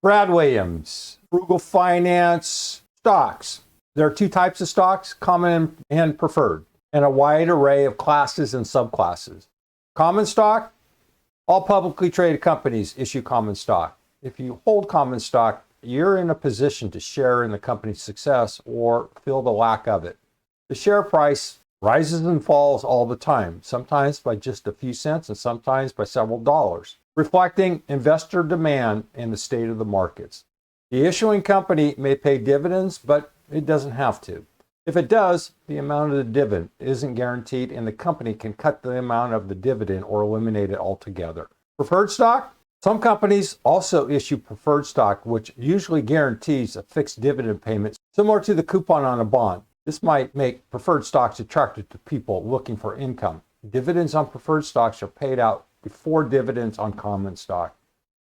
Brad Williams, Frugal Finance stocks. There are two types of stocks, common and preferred, and a wide array of classes and subclasses. Common stock, all publicly traded companies issue common stock. If you hold common stock, you're in a position to share in the company's success or feel the lack of it. The share price rises and falls all the time, sometimes by just a few cents and sometimes by several dollars, reflecting investor demand and the state of the markets. The issuing company may pay dividends, but it doesn't have to. If it does, the amount of the dividend isn't guaranteed and the company can cut the amount of the dividend or eliminate it altogether. Preferred stock? Some companies also issue preferred stock, which usually guarantees a fixed dividend payment similar to the coupon on a bond. This might make preferred stocks attractive to people looking for income. Dividends on preferred stocks are paid out before dividends on common stock.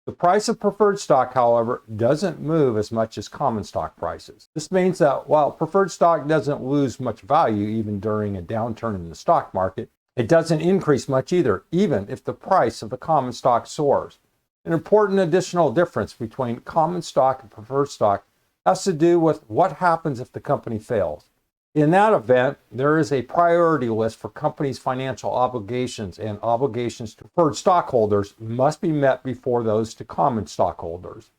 The price of preferred stock, however, doesn't move as much as common stock prices. This means that while preferred stock doesn't lose much value even during a downturn in the stock market, it doesn't increase much either, even if the price of the common stock soars. An important additional difference between common stock and preferred stock has to do with what happens if the company fails. In that event, there is a priority list for companies' financial obligations, and obligations to preferred stockholders must be met before those to common stockholders.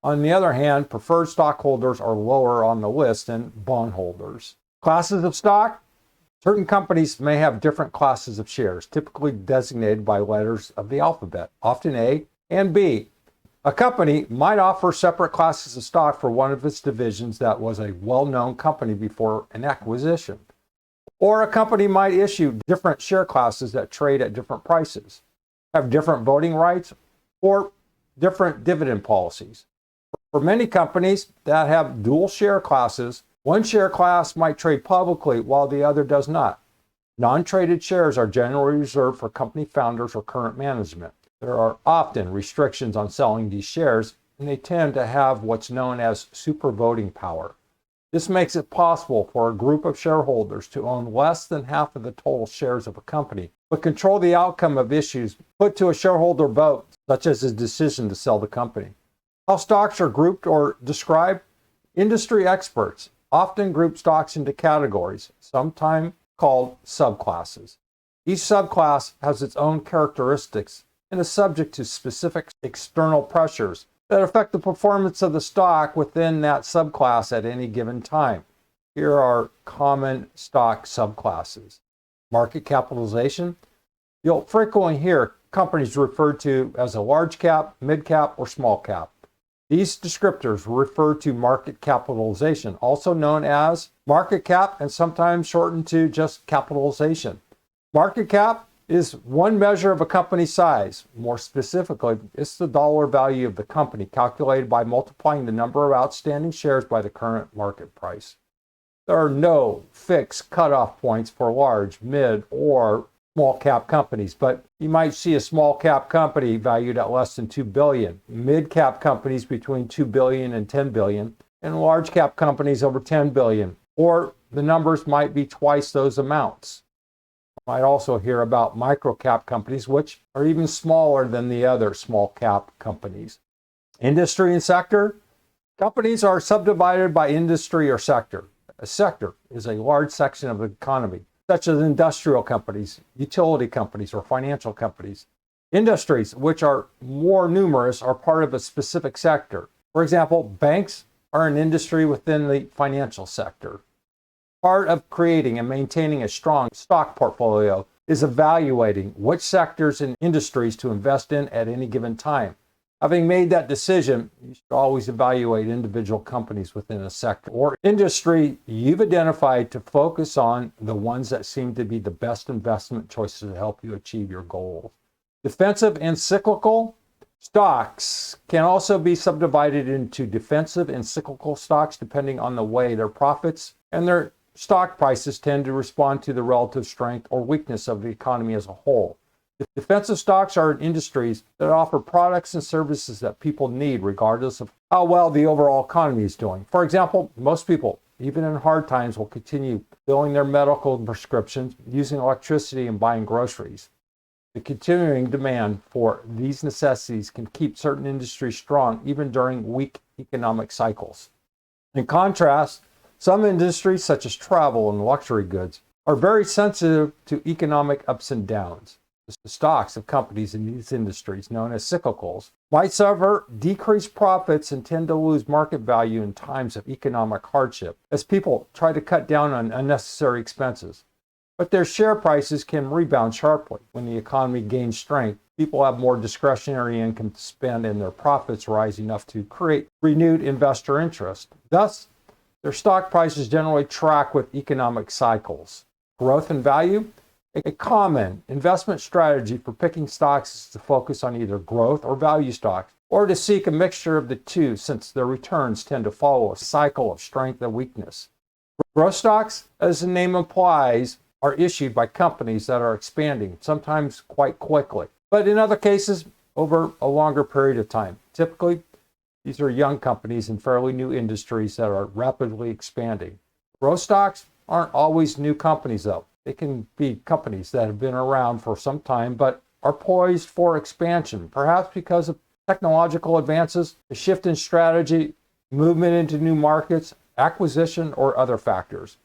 On the other hand, preferred stockholders are lower on the list than bondholders. Classes of stock? Certain companies may have different classes of shares, typically designated by letters of the alphabet, often A and B. A company might offer separate classes of stock for one of its divisions that was a well-known company before an acquisition. Or a company might issue different share classes that trade at different prices, have different voting rights, or different dividend policies. For many companies that have dual share classes, one share class might trade publicly while the other does not. Non-traded shares are generally reserved for company founders or current management. There are often restrictions on selling these shares, and they tend to have what's known as super voting power. This makes it possible for a group of shareholders to own less than half of the total shares of a company, but control the outcome of issues put to a shareholder vote, such as a decision to sell the company. How stocks are grouped or described? Industry experts often group stocks into categories, sometimes called subclasses. Each subclass has its own characteristics and is subject to specific external pressures that affect the performance of the stock within that subclass at any given time. Here are common stock subclasses. Market capitalization. You'll frequently hear companies referred to as a large cap, mid cap, or small cap. These descriptors refer to market capitalization, also known as market cap and sometimes shortened to just capitalization. Market cap is one measure of a company's size. More specifically, it's the dollar value of the company calculated by multiplying the number of outstanding shares by the current market price. There are no fixed cutoff points for large, mid, or small cap companies, but you might see a small cap company valued at less than $2 billion, mid cap companies between $2 billion and $10 billion, and large cap companies over $10 billion, or the numbers might be twice those amounts. Might also hear about micro-cap companies, which are even smaller than the other small-cap companies. Industry and sector. Companies are subdivided by industry or sector. A sector is a large section of the economy, such as industrial companies, utility companies, or financial companies. Industries, which are more numerous, are part of a specific sector. For example, banks are an industry within the financial sector. Part of creating and maintaining a strong stock portfolio is evaluating which sectors and industries to invest in at any given time. Having made that decision, you should always evaluate individual companies within a sector or industry you've identified to focus on the ones that seem to be the best investment choices to help you achieve your goals. Defensive and cyclical stocks can also be subdivided into defensive and cyclical stocks depending on the way their profits and their stock prices tend to respond to the relative strength or weakness of the economy as a whole. Defensive stocks are industries that offer products and services that people need regardless of how well the overall economy is doing. For example, most people, even in hard times, will continue filling their medical prescriptions, using electricity, and buying groceries. The continuing demand for these necessities can keep certain industries strong even during weak economic cycles. In contrast, some industries, such as travel and luxury goods, are very sensitive to economic ups and downs. The stocks of companies in these industries, known as cyclicals, might suffer decreased profits and tend to lose market value in times of economic hardship as people try to cut down on unnecessary expenses. But their share prices can rebound sharply. When the economy gains strength, people have more discretionary income to spend and their profits rise enough to create renewed investor interest. Thus, their stock prices generally track with economic cycles. Growth and value. A common investment strategy for picking stocks is to focus on either growth or value stocks, or to seek a mixture of the two, since their returns tend to follow a cycle of strength and weakness. Growth stocks, as the name implies, are issued by companies that are expanding, sometimes quite quickly, but in other cases, over a longer period of time. Typically, these are young companies in fairly new industries that are rapidly expanding. Growth stocks aren't always new companies, though. They can be companies that have been around for some time but are poised for expansion, perhaps because of technological advances, a shift in strategy, movement into new markets, acquisition, or other factors.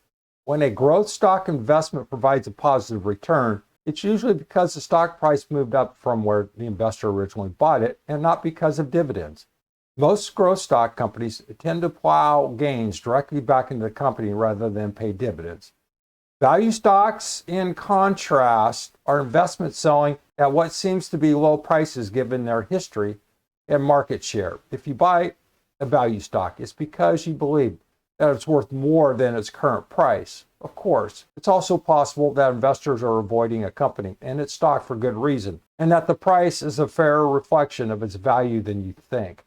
When a growth stock investment provides a positive return, it's usually because the stock price moved up from where the investor originally bought it and not because of dividends. Most growth stock companies tend to plow gains directly back into the company rather than pay dividends. Value stocks, in contrast, are investments selling at what seems to be low prices given their history and market share. If you buy a value stock, it's because you believe that it's worth more than its current price. Of course, it's also possible that investors are avoiding a company and its stock for good reason, and that the price is a fairer reflection of its value than you think.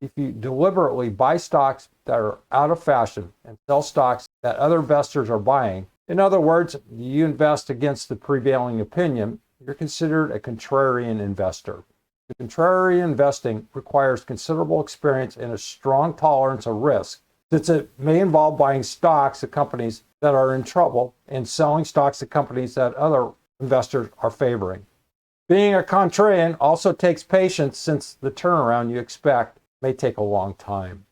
If you deliberately buy stocks that are out of fashion and sell stocks that other investors are buying, in other words, you invest against the prevailing opinion, you're considered a contrarian investor. The contrarian investing requires considerable experience and a strong tolerance of risk, since it may involve buying stocks of companies that are in trouble and selling stocks of companies that other investors are favoring. Being a contrarian also takes patience, since the turnaround you expect may take a long time.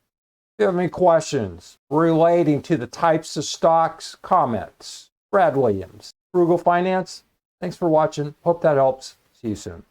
If you have any questions relating to the types of stocks, comments. Brad Williams, Frugal Finance. Thanks for watching. Hope that helps. See you soon.